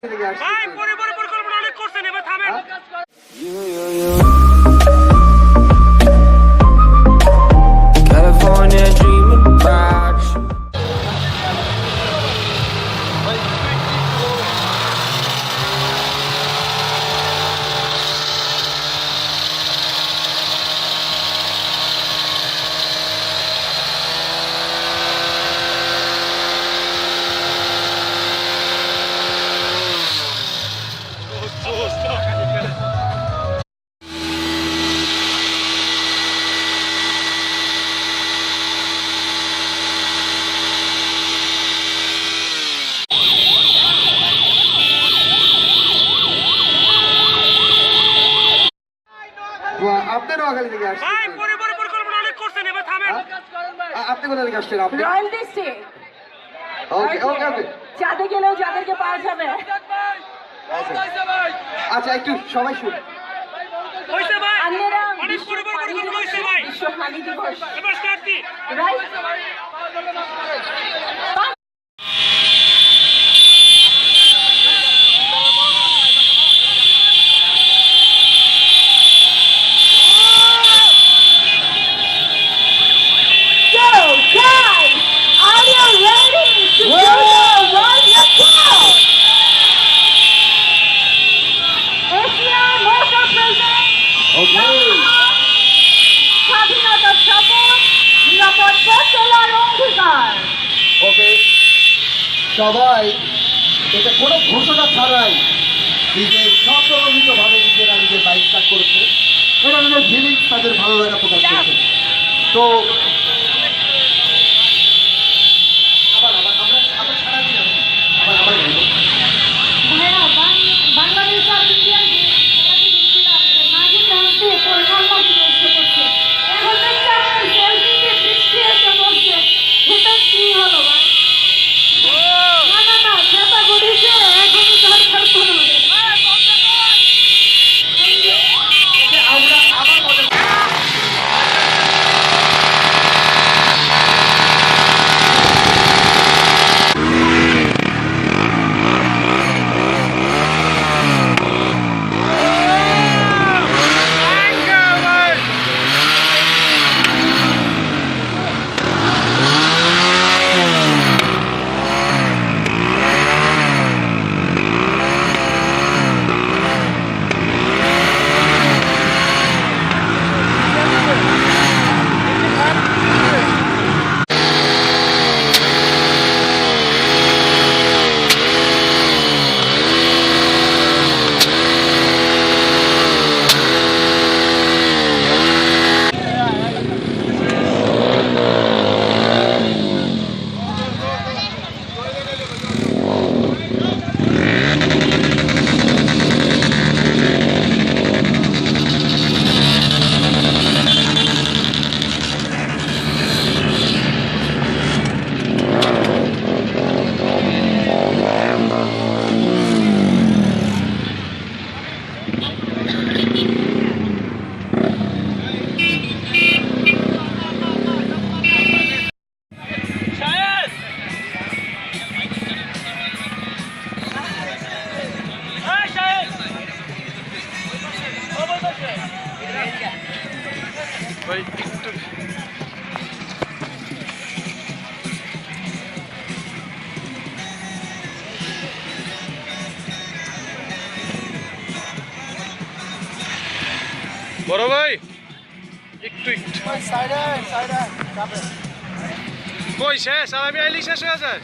ভাই পরিকল্পনা অনেক করছেন, এবার থামেন। California dreaming about you. আপনি নোয়াখালী থেকে আসছেন? ভাই পরিকল্পনা অনেক করছেন, এবার থামেন। আপনি কোথা থেকে আসছেন? আপনি রয়্যাল ডিস্ট্রিক্ট ওকে ওকে ওকে যাতে গেলেও যাদেরকে পাওয়া যাবে। আচ্ছা একটু সবাই শুন। হইছে ভাই, আপনারা অনেক বিশ্ব পানি পরিকল্পনা দিবস, হইছে ভাই। বিশ্ব পানি দিবস, এবার start the. Right? So, guys, are you ready to do the world record? Asian Motor Present. স্বাধীনতার শপথ, নিরাপদ পথ চলার অঙ্গীকার। ওকে সবাই এটা কোনো ঘোষণা ছাড়াই নিজের স্বপ্রণোদিতভাবে নিজেরা নিজের বাইক স্টার্ট করেছে। এটা নিজের ফিলিংস তাদের ভালো লাগা প্রকাশ করছে। তো আবার আবার আমরা আবার সারা দিন আবার আবার বলবো। ভাইয়া, বাংলাদেশ আর ইন্ডিয়ার যে খেলাটি দেখছিলাম, যে মাঝে প্রান্তে পরিচালনা দিয়ে এসে পড়ছে। এখন দেখছি আপনার সেলফিতে বৃষ্টি এসে পড়ছে। সেটা কি হলো ভাই? না, খেতা গড়িয়েছে, এখনই দরকার পড়বে। আমরা আবার মজা বড় ভাই একটু কই শেষ? আর আমি আইলি শেষ হয়ে যায়।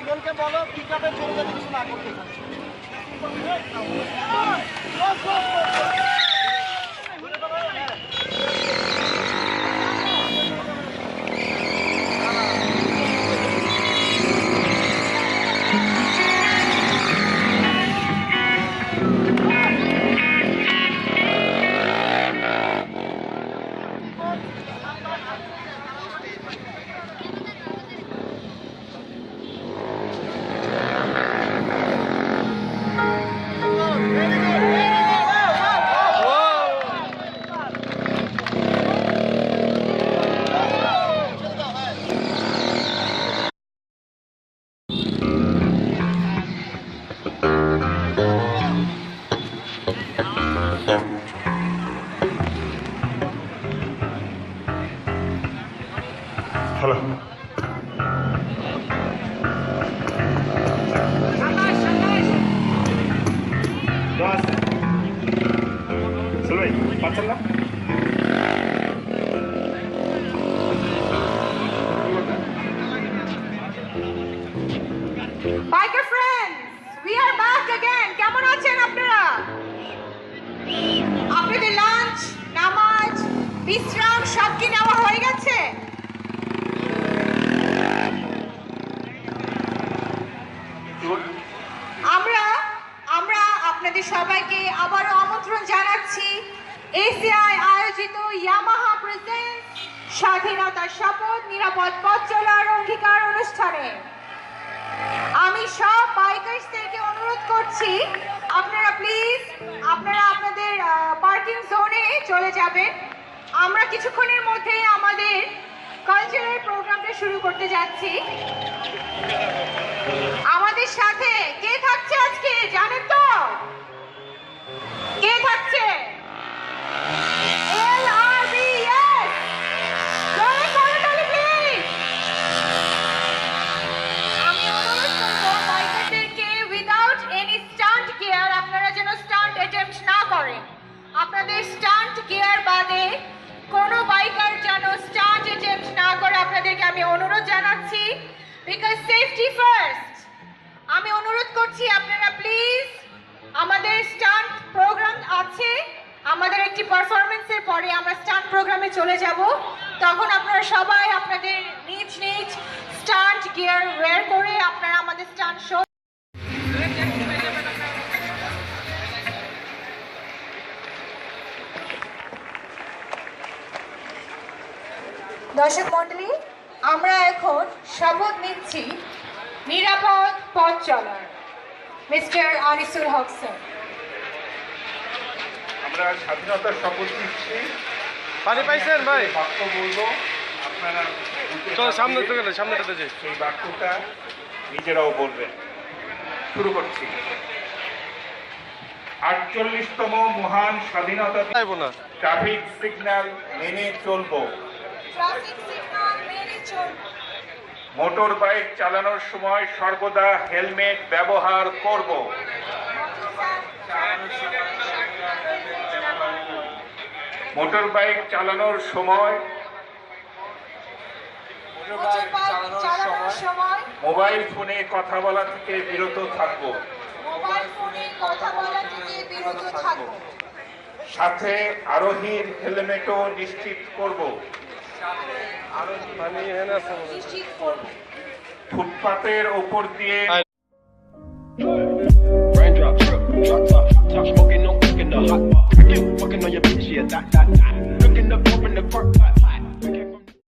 ইমনকে বলো পিকআপে চলে যেতে কিছু না করতে। হ্যালো ভাই পাচ্ছেন না Biker friends, we are back again. কেমন আছেন আপনারা? আপনাদের লাঞ্চ, নামাজ, বিশ্রাম সব কি নেওয়া হয়ে গেছে? আমরা আপনাদের সবাইকে আবারও আমন্ত্রণ জানাচ্ছি এসিআই আয়োজিত ইয়ামাহা প্রেজেন্টস স্বাধীনতার শপথ নিরাপদ পথ চলার অঙ্গীকার অনুষ্ঠানে। আমি সব বাইকার্সদেরকে অনুরোধ করছি আপনারা প্লিজ আপনাদের পার্কিং জোনে চলে যাবেন। আমরা কিছুক্ষণের মধ্যেই আমাদের কালচারাল প্রোগ্রামটা শুরু করতে যাচ্ছি। আমাদের সাথে কে থাকছে আজকে জানেন তো? কে থাকছে? LRBS জোরে করতালি প্লিজ। আমি অনুরোধ করব বাইকারদেরকে উইদাউট এনি স্টান্ট গিয়ার আপনারা যেন স্টান্ট অ্যাটেম্পট না করেন। আপনাদের স্টান্ট গিয়ার বাদে কোনো বাইকার যেন স্টান্ট অ্যাটেম্পট না করে আপনাদেরকে আমি অনুরোধ জানাচ্ছি, বিকজ সেফটি ফার্স্ট। আমি অনুরোধ করছি আপনারা প্লিজ, আমাদের স্টান্ট প্রোগ্রাম আছে, আমাদের একটি পারফরমেন্সের পরে আমরা স্টান্ট প্রোগ্রামে চলে যাব। তখন আপনারা সবাই আপনাদের নিজ নিজ স্টান্ট গিয়ার ওয়্যার করে আপনারা আমাদের স্টান্ট শো দর্শক মণ্ডলী, আমরা এখন শপথ নিচ্ছি নিরাপদ পথ চলার। মিস্টার আনিসুল হক স্যার। আমরা স্বাধীনতার শপথ নিচ্ছি। পানি পাইছেন ভাই? বাক্য বলবো, আপনারা চলো সামনে তো গেলে সামনেটাতে যাই। সেই বাক্যটা নিজেরাও বলবেন। শুরু করছি। 48তম মহান স্বাধীনতা যাইবো না। ট্রাফিক সিগন্যাল মেনে চলবো। ট্রাফিক সিগন্যাল মেনে চলুন। মোটর বাইক চালানোর সময় সর্বদা হেলমেট ব্যবহার করব। মোটর বাইক চালানোর সময় চালানোর সময় মোবাইল ফোনে কথা বলা থেকে বিরত থাকব। মোবাইল ফোনে কথা বলা থেকে বিরত থাকব। সাথে আরোহীর হেলমেটও নিশ্চিত করব। পানি এখানে আছে। নিশ্চিত করব। ফুটপাতের ওপর দিয়ে Raindrop, drip, drop top, top smoking, no cooking the hot pot. Fucking on your bitch, yeah, that. Cooking up, open the crock pot.